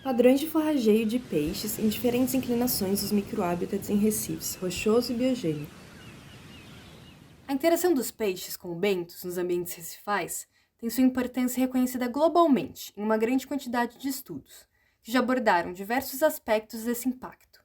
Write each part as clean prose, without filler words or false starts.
Padrões de forrageio de peixes em diferentes inclinações dos microhábitats em recifes, rochoso e biogênico. A interação dos peixes com o bentos nos ambientes recifais tem sua importância reconhecida globalmente em uma grande quantidade de estudos, que já abordaram diversos aspectos desse impacto,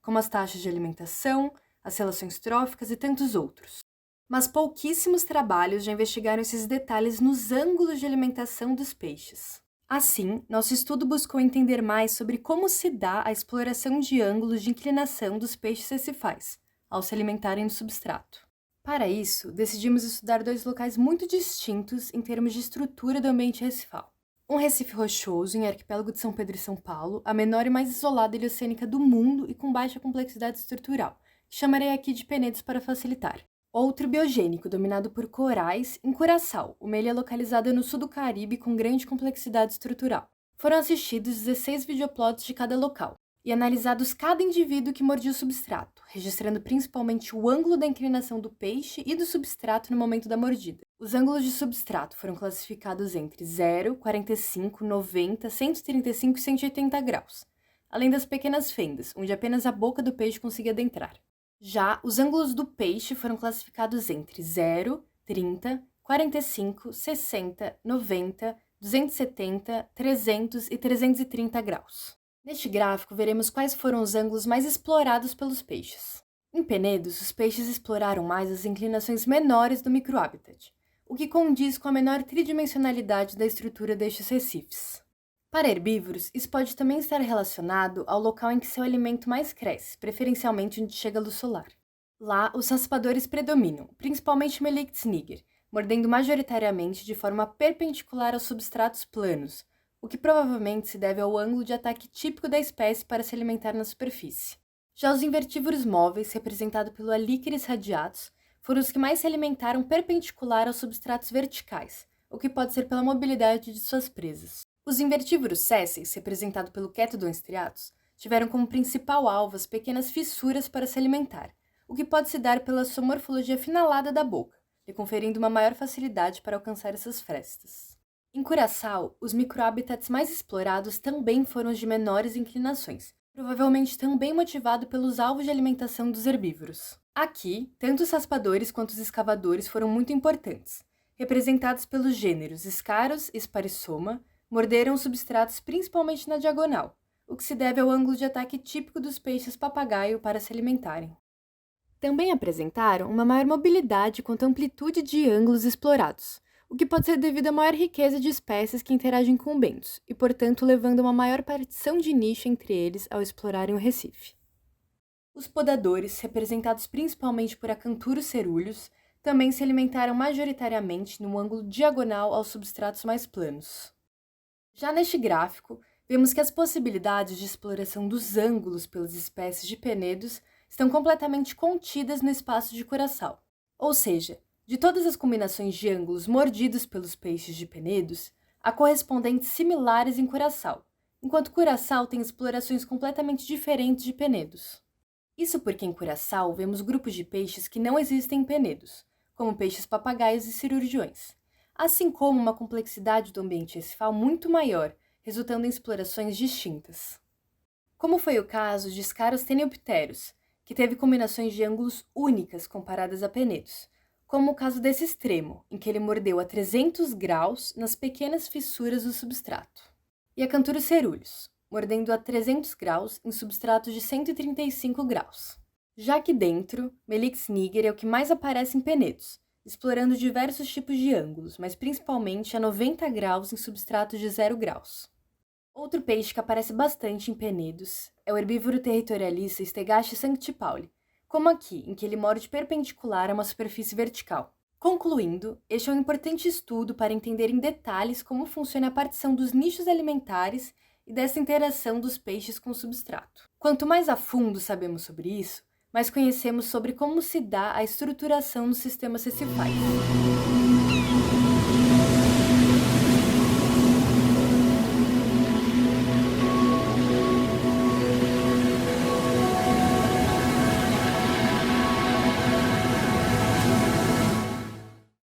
como as taxas de alimentação, as relações tróficas e tantos outros. Mas pouquíssimos trabalhos já investigaram esses detalhes nos ângulos de alimentação dos peixes. Assim, nosso estudo buscou entender mais sobre como se dá a exploração de ângulos de inclinação dos peixes recifais, ao se alimentarem no substrato. Para isso, decidimos estudar dois locais muito distintos em termos de estrutura do ambiente recifal. Um recife rochoso em arquipélago de São Pedro e São Paulo, a menor e mais isolada ilha oceânica do mundo e com baixa complexidade estrutural, que chamarei aqui de Penedos para facilitar. Outro biogênico, dominado por corais, em Curaçao, uma ilha localizada no sul do Caribe com grande complexidade estrutural. Foram assistidos 16 videoplots de cada local e analisados cada indivíduo que mordia o substrato, registrando principalmente o ângulo da inclinação do peixe e do substrato no momento da mordida. Os ângulos de substrato foram classificados entre 0, 45, 90, 135 e 180 graus, além das pequenas fendas, onde apenas a boca do peixe conseguia adentrar. Já os ângulos do peixe foram classificados entre 0, 30, 45, 60, 90, 270, 300 e 330 graus. Neste gráfico, veremos quais foram os ângulos mais explorados pelos peixes. Em Penedos, os peixes exploraram mais as inclinações menores do microhabitat, o que condiz com a menor tridimensionalidade da estrutura destes recifes. Para herbívoros, isso pode também estar relacionado ao local em que seu alimento mais cresce, preferencialmente onde chega a luz solar. Lá, os raspadores predominam, principalmente Melictis niger, mordendo majoritariamente de forma perpendicular aos substratos planos, o que provavelmente se deve ao ângulo de ataque típico da espécie para se alimentar na superfície. Já os invertívoros móveis, representados pelo Allicheres radiatus, foram os que mais se alimentaram perpendicular aos substratos verticais, o que pode ser pela mobilidade de suas presas. Os invertívoros sésseis, representados pelo Chaetodon striatus, tiveram como principal alvo as pequenas fissuras para se alimentar, o que pode se dar pela sua morfologia afinalada da boca, lhe conferindo uma maior facilidade para alcançar essas frestas. Em Curaçao, os microhabitats mais explorados também foram os de menores inclinações, provavelmente também motivado pelos alvos de alimentação dos herbívoros. Aqui, tanto os raspadores quanto os escavadores foram muito importantes, representados pelos gêneros Scarus e Sparissoma, morderam os substratos principalmente na diagonal, o que se deve ao ângulo de ataque típico dos peixes papagaio para se alimentarem. Também apresentaram uma maior mobilidade quanto à amplitude de ângulos explorados, o que pode ser devido à maior riqueza de espécies que interagem com bentos, e portanto levando a uma maior partição de nicho entre eles ao explorarem o recife. Os podadores, representados principalmente por Acanthurus cerúleus, também se alimentaram majoritariamente no ângulo diagonal aos substratos mais planos. Já neste gráfico, vemos que as possibilidades de exploração dos ângulos pelas espécies de penedos estão completamente contidas no espaço de Curaçao. Ou seja, de todas as combinações de ângulos mordidos pelos peixes de penedos, há correspondentes similares em Curaçao, enquanto Curaçao tem explorações completamente diferentes de penedos. Isso porque em Curaçao vemos grupos de peixes que não existem em penedos, como peixes papagaios e cirurgiões, assim como uma complexidade do ambiente recifal muito maior, resultando em explorações distintas. Como foi o caso de Scarus tenniopteros, que teve combinações de ângulos únicas comparadas a penedos, como o caso desse extremo, em que ele mordeu a 300 graus nas pequenas fissuras do substrato. E Acanthurus cerúleus, mordendo a 300 graus em substratos de 135 graus. Já aqui dentro, Melictis niger é o que mais aparece em penedos, explorando diversos tipos de ângulos, mas principalmente a 90 graus em substratos de 0 graus. Outro peixe que aparece bastante em penedos é o herbívoro territorialista Stegache sanctipauli, como aqui, em que ele morde perpendicular a uma superfície vertical. Concluindo, este é um importante estudo para entender em detalhes como funciona a partição dos nichos alimentares e dessa interação dos peixes com o substrato. Quanto mais a fundo sabemos sobre isso, mais conhecemos sobre como se dá a estruturação dos sistemas recifais.